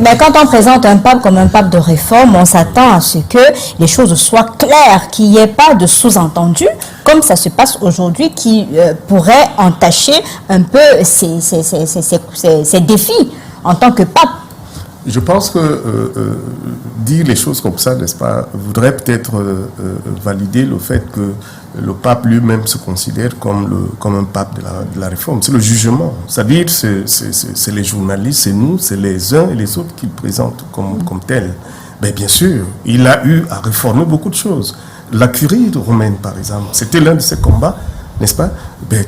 Mais quand on présente un pape comme un pape de réforme, on s'attend à ce que les choses soient claires, qu'il n'y ait pas de sous-entendu, comme ça se passe aujourd'hui, qui pourrait entacher un peu ces défis en tant que pape. Je pense que dire les choses comme ça, n'est-ce pas, voudrait peut-être valider le fait que le pape lui-même se considère comme un pape de la réforme. C'est le jugement. C'est-à-dire, c'est les journalistes, c'est nous, c'est les uns et les autres qui le présentent comme tel. Mais bien sûr, il a eu à réformer beaucoup de choses. La curie romaine, par exemple, c'était l'un de ses combats, n'est-ce pas,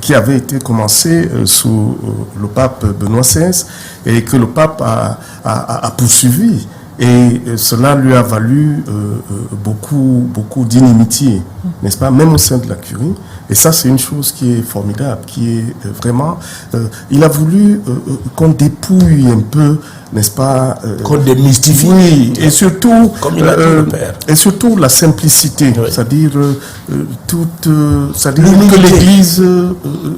qui avait été commencé sous le pape Benoît XVI et que le pape a poursuivi. Et cela lui a valu beaucoup d'inimitié, n'est-ce pas, même au sein de la curie. Et ça, c'est une chose qui est formidable, qui est vraiment... il a voulu qu'on dépouille un peu, n'est-ce pas, qu'on démystifie. Oui, et surtout, comme il a dit le père. Et surtout la simplicité, oui. C'est-à-dire que l'Église...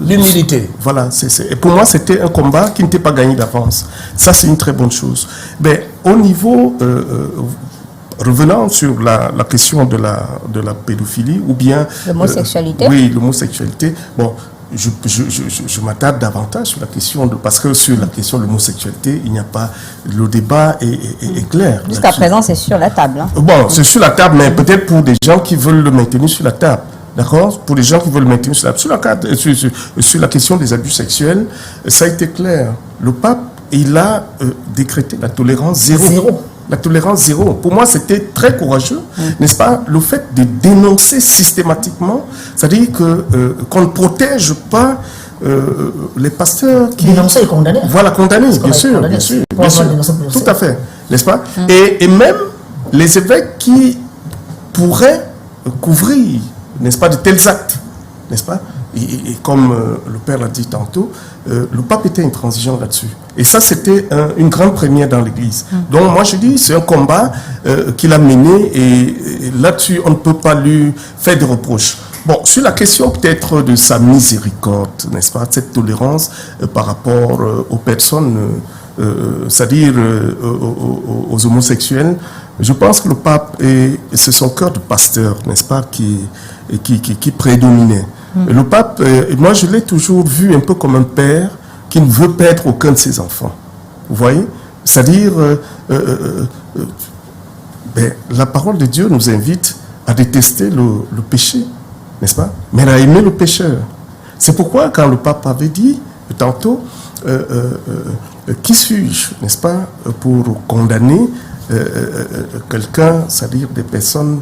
L'humilité. Voilà, et pour moi, c'était un combat qui n'était pas gagné d'avance. Ça, c'est une très bonne chose. Mais au niveau... revenant sur la question de la pédophilie ou bien... L'homosexualité. Oui, l'homosexualité. Bon, je m'attarde davantage sur la question parce que sur la question de l'homosexualité, il n'y a pas... Le débat est clair. Jusqu'à présent, c'est sur la table. Hein. Bon, c'est sur la table, mais peut-être pour des gens qui veulent le maintenir sur la table. D'accord? Pour les gens qui veulent le maintenir sur la table. Sur la question des abus sexuels, ça a été clair. Le pape, il a décrété la tolérance zéro. La tolérance zéro. Pour moi, c'était très courageux, n'est-ce pas, le fait de dénoncer systématiquement, c'est-à-dire qu'on ne protège pas les pasteurs qui... Dénoncer et condamner. Voilà, condamner, bien sûr. Tout à fait, n'est-ce pas? Et même les évêques qui pourraient couvrir, n'est-ce pas, de tels actes, n'est-ce pas? Et comme le père l'a dit tantôt, le pape était intransigeant là-dessus. Et ça, c'était une grande première dans l'Église. Donc, moi, je dis, c'est un combat qu'il a mené et là-dessus, on ne peut pas lui faire de reproches. Bon, sur la question peut-être de sa miséricorde, n'est-ce pas, cette tolérance par rapport aux personnes, c'est-à-dire aux homosexuels, je pense que le pape, c'est son cœur de pasteur, n'est-ce pas, qui prédominait. Le pape, moi je l'ai toujours vu un peu comme un père qui ne veut perdre aucun de ses enfants. Vous voyez? C'est-à-dire, la parole de Dieu nous invite à détester le péché, n'est-ce pas? Mais à aimer le pécheur. C'est pourquoi quand le pape avait dit tantôt, qui suis-je, n'est-ce pas, pour condamner quelqu'un, c'est-à-dire des personnes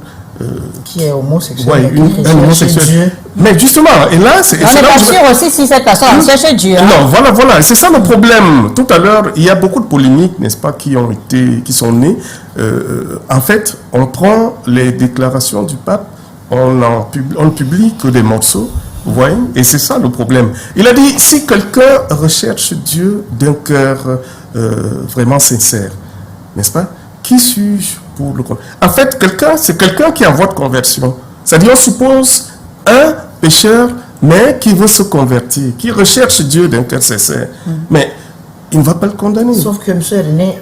qui est homosexuel. Ouais, un homosexuel. Mais justement, et là, on n'est pas sûr aussi si cette personne cherche Dieu. Hein? Non, voilà, c'est ça le problème. Tout à l'heure, il y a beaucoup de polémiques, n'est-ce pas, qui sont nées. En fait, on prend les déclarations du pape, on ne publie que des morceaux, vous voyez, et c'est ça le problème. Il a dit, si quelqu'un recherche Dieu d'un cœur vraiment sincère, n'est-ce pas, qui suis-je pour le connaître? En fait, c'est quelqu'un qui est en voie de conversion. C'est-à-dire, on suppose un pécheur, mais qui veut se convertir, qui recherche Dieu d'un cœur sincère. Mais il ne va pas le condamner. Sauf que, M. René,